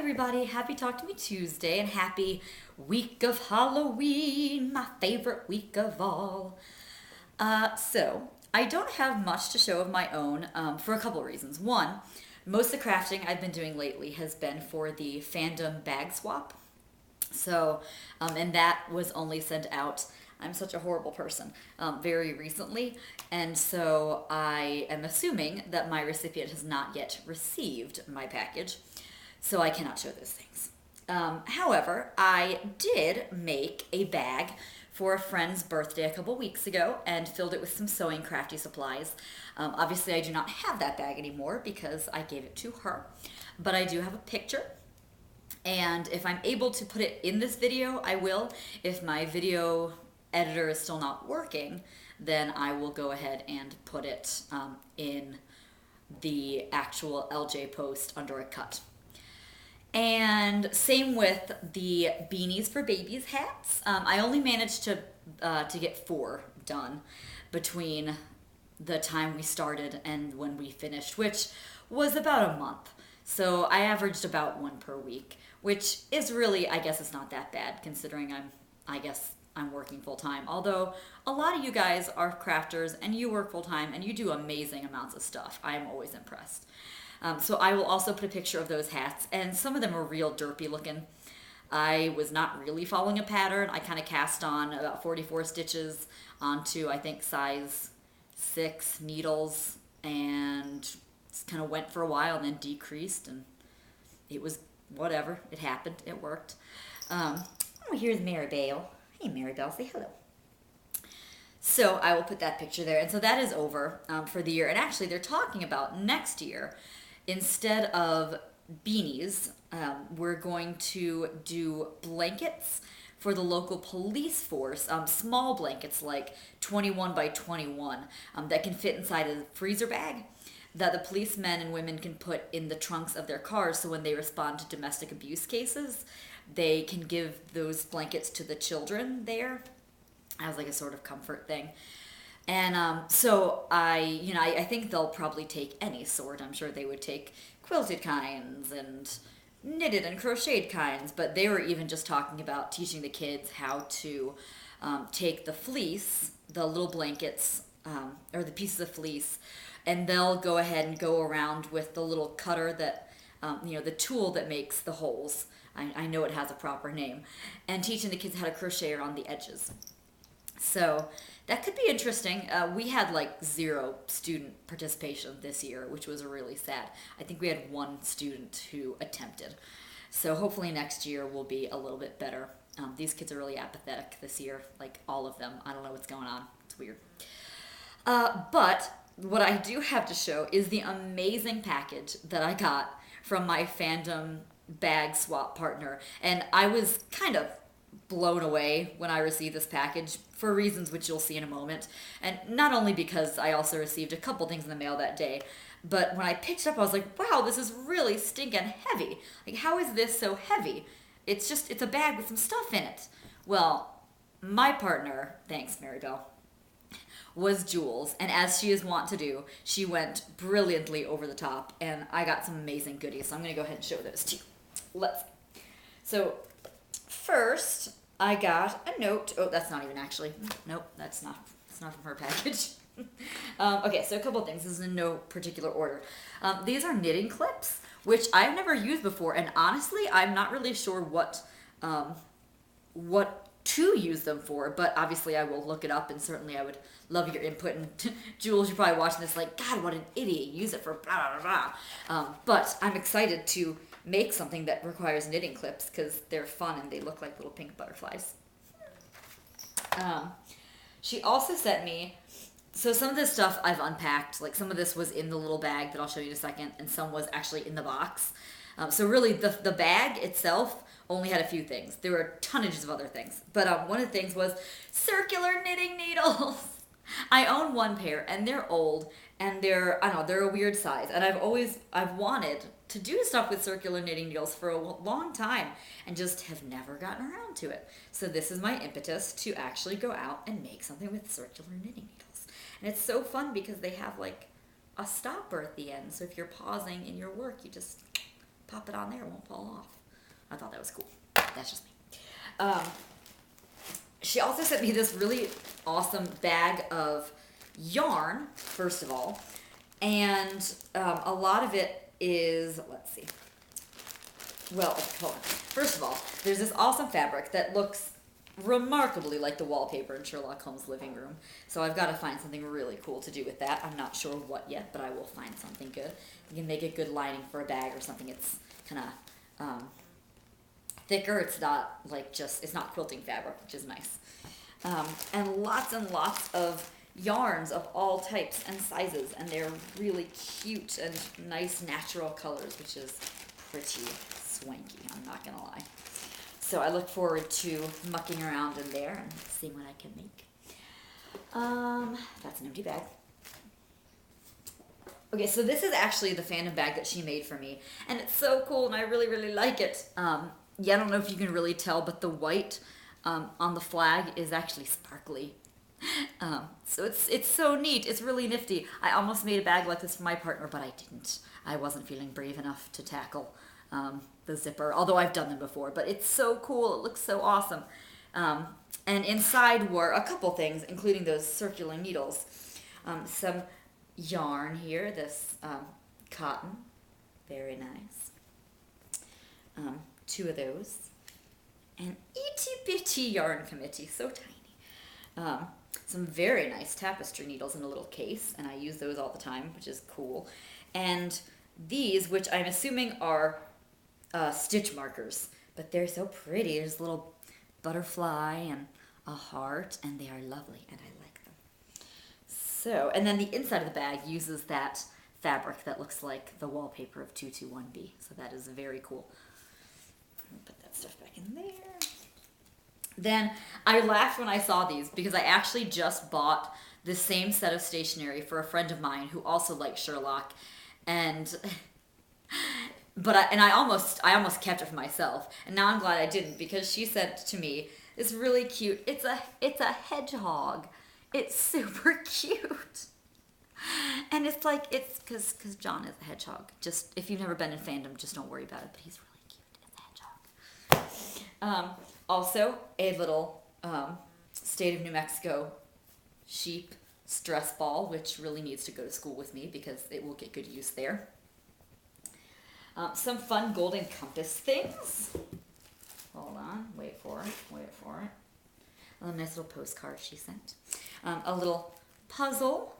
everybody. Happy Talk to Me Tuesday and happy week of Halloween, my favorite week of all. So, I don't have much to show of my own for a couple of reasons. One, most of the crafting I've been doing lately has been for the fandom bag swap. And that was only sent out, I'm such a horrible person, very recently. And so I am assuming that my recipient has not yet received my package. So I cannot show those things. However, I did make a bag for a friend's birthday a couple weeks ago and filled it with some sewing crafty supplies. Obviously, I do not have that bag anymore because I gave it to her, but I do have a picture. And if I'm able to put it in this video, I will. If my video editor is still not working, then I will go ahead and put it in the actual LJ post under a cut. And same with the Beanies for Babies hats. I only managed to get 4 done between the time we started and when we finished, which was about a month. So I averaged about 1 per week, which is really, I guess it's not that bad considering I'm working full time. Although a lot of you guys are crafters and you work full time and you do amazing amounts of stuff. I am always impressed. So I will also put a picture of those hats, and some of them are real derpy looking. I was not really following a pattern. I kind of cast on about 44 stitches onto, I think, size 6 needles, and just kind of went for a while and then decreased, and it was whatever. It happened. It worked. Oh, here's Maribel. Hey, Maribel, say hello. So I will put that picture there. And so that is over for the year. And actually, they're talking about next year, instead of beanies, we're going to do blankets for the local police force, small blankets like 21 by 21 that can fit inside a freezer bag that the policemen and women can put in the trunks of their cars, so when they respond to domestic abuse cases, they can give those blankets to the children there as like a sort of comfort thing. And so I think they'll probably take any sort. I'm sure they would take quilted kinds and knitted and crocheted kinds, but they were even just talking about teaching the kids how to take the fleece, the little blankets, or the pieces of fleece, and they'll go ahead and go around with the little cutter that, the tool that makes the holes. I know it has a proper name, and teaching the kids how to crochet around the edges. So that could be interesting. We had like 0 student participation this year, which was really sad. I think we had 1 student who attempted. So hopefully next year will be a little bit better. These kids are really apathetic this year, like all of them. I don't know what's going on. It's weird. But what I do have to show is the amazing package that I got from my fandom bag swap partner. And I was kind of blown away when I received this package for reasons which you'll see in a moment. And not only because I also received a couple things in the mail that day, but when I picked it up, I was like, wow, this is really stinking heavy. Like, how is this so heavy? It's a bag with some stuff in it. Well, my partner, thanks Maribel, was Jules, and as she is wont to do, she went brilliantly over the top, and I got some amazing goodies, so I'm going to go ahead and show those to you. Let's see. So, first, I got a note. Oh, that's not even actually. Nope, that's not from her package. Okay, so a couple of things. This is in no particular order. These are knitting clips, which I've never used before, and honestly, I'm not really sure what to use them for, but obviously I will look it up, and certainly I would love your input. And Jules, you're probably watching this like, God, what an idiot, use it for blah, blah, blah. But I'm excited to make something that requires knitting clips because they're fun and they look like little pink butterflies. She also sent me, so some of this stuff I've unpacked, like some of this was in the little bag that I'll show you in a second, and some was actually in the box. So really the bag itself only had a few things. There were tonnages of other things. But one of the things was circular knitting needles. I own 1 pair, and they're old, and they're a weird size. And I've wanted to do stuff with circular knitting needles for a long time, and just have never gotten around to it. So this is my impetus to actually go out and make something with circular knitting needles. And it's so fun because they have like a stopper at the end. So if you're pausing in your work, you just pop it on there, it won't fall off. I thought that was cool. That's just me. She also sent me this really awesome bag of yarn, first of all, and a lot of it is, let's see. Well, hold on. First of all, there's this awesome fabric that looks remarkably like the wallpaper in Sherlock Holmes' living room. So I've got to find something really cool to do with that. I'm not sure what yet, but I will find something good. You can make a good lining for a bag or something. It's kind of thicker. It's not like it's not quilting fabric, which is nice. And lots of yarns of all types and sizes, and they're really cute and nice natural colors, which is pretty swanky, I'm not gonna lie. So I look forward to mucking around in there and seeing what I can make. That's an empty bag. Okay, so this is actually the fandom bag that she made for me, and it's so cool, and I really, really like it. Yeah, I don't know if you can really tell, but the white on the flag is actually sparkly. So it's so neat. It's really nifty. I almost made a bag like this for my partner, but I didn't. I wasn't feeling brave enough to tackle the zipper, although I've done them before, but it's so cool. It looks so awesome. And inside were a couple things, including those circular needles. Some yarn here, this cotton, very nice. 2 of those. An itty bitty yarn committee, so tiny. Some very nice tapestry needles in a little case, and I use those all the time, which is cool. And these, which I'm assuming are stitch markers, but they're so pretty. There's a little butterfly and a heart, and they are lovely, and I like them. So, and then the inside of the bag uses that fabric that looks like the wallpaper of 221B, so that is very cool. Put that stuff back in there. Then I laughed when I saw these because I actually just bought the same set of stationery for a friend of mine who also likes Sherlock, and I almost kept it for myself, and now I'm glad I didn't, because she sent to me this really cute. It's a hedgehog. It's super cute. And it's because John is a hedgehog. Just, if you've never been in fandom, just don't worry about it, but he's really cute. It's a hedgehog. Also, a little State of New Mexico sheep stress ball, which really needs to go to school with me because it will get good use there. Some fun golden compass things. Hold on, wait for it. A nice little postcard she sent. A little puzzle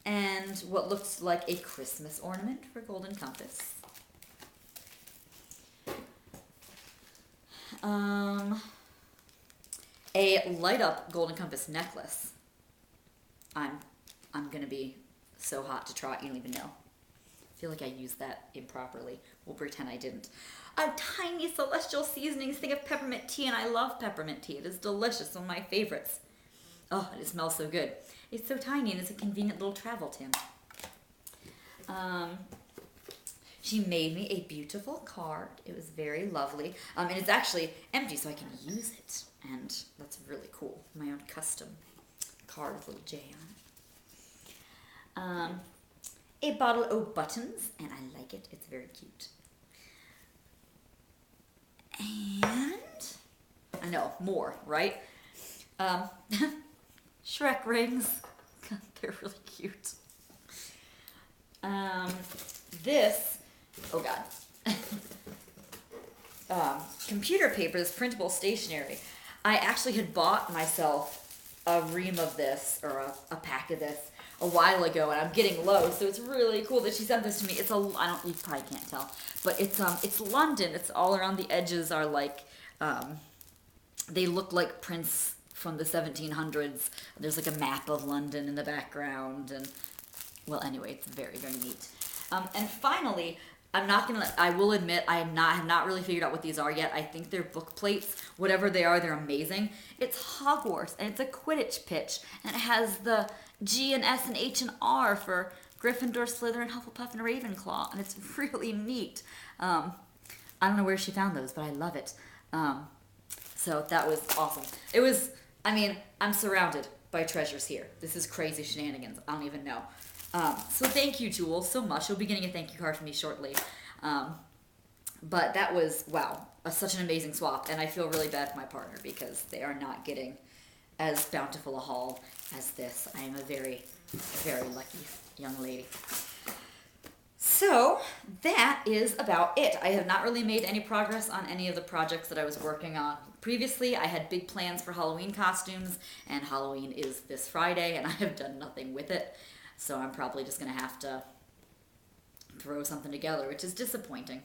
and what looks like a Christmas ornament for golden compass. A light up golden compass necklace. I'm gonna be so hot to try, you don't even know. I feel like I used that improperly. We'll pretend I didn't. A tiny celestial seasonings thing of peppermint tea, and I love peppermint tea. It is delicious, one of my favorites. Oh, it smells so good. It's so tiny, and it's a convenient little travel tin. She made me a beautiful card. It was very lovely. And it's actually empty, so I can use it. And that's really cool. My own custom card with a little J on it. A bottle of buttons, and I like it. It's very cute. And I know, more, right? Shrek rings. They're really cute. This, oh God. Computer paper, this printable stationery. I actually had bought myself a ream of this, or a pack of this, a while ago, and I'm getting low, so it's really cool that she sent this to me. It's you probably can't tell, but it's London. It's all around the edges are like, they look like prints from the 1700s. There's like a map of London in the background, and well, anyway, it's very, very neat. And finally, I will admit, I have not really figured out what these are yet. I think they're book plates. Whatever they are, they're amazing. It's Hogwarts, and it's a Quidditch pitch, and it has the G and S and H and R for Gryffindor, Slytherin, Hufflepuff, and Ravenclaw, and it's really neat. I don't know where she found those, but I love it. So that was awesome. I'm surrounded by treasures here. This is crazy shenanigans. I don't even know. So thank you, Jewel, so much. You'll be getting a thank you card from me shortly. But that was, wow, such an amazing swap. And I feel really bad for my partner because they are not getting as bountiful a haul as this. I am a very, very lucky young lady. So that is about it. I have not really made any progress on any of the projects that I was working on previously. I had big plans for Halloween costumes, and Halloween is this Friday, and I have done nothing with it. So I'm probably just going to have to throw something together, which is disappointing.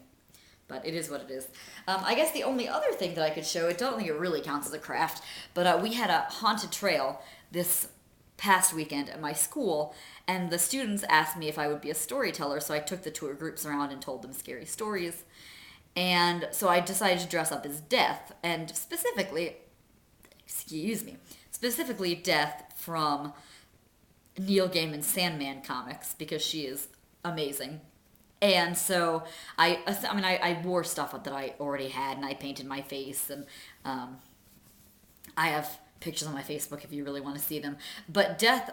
But it is what it is. I guess the only other thing that I could show, I don't think it really counts as a craft, but we had a haunted trail this past weekend at my school, and the students asked me if I would be a storyteller, so I took the tour groups around and told them scary stories. And so I decided to dress up as Death, and specifically Death from Neil Gaiman's Sandman comics, because she is amazing. And so I wore stuff that I already had, and I painted my face, and I have pictures on my Facebook if you really want to see them. But Death,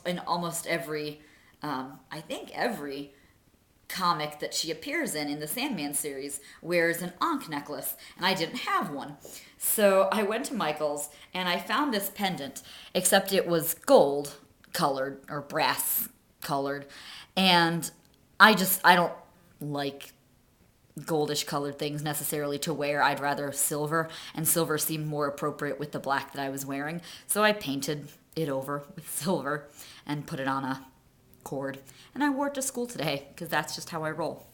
in almost every, I think every comic that she appears in the Sandman series, wears an Ankh necklace, and I didn't have one. So I went to Michael's, and I found this pendant, except it was gold colored, or brass colored, and I don't like goldish colored things necessarily to wear. I'd rather silver, and silver seemed more appropriate with the black that I was wearing. So I painted it over with silver and put it on a cord. And I wore it to school today because that's just how I roll.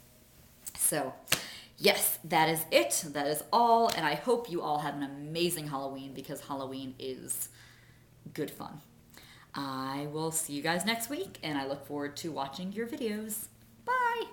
So yes, that is it. That is all. And I hope you all have an amazing Halloween, because Halloween is good fun. I will see you guys next week, and I look forward to watching your videos. Bye!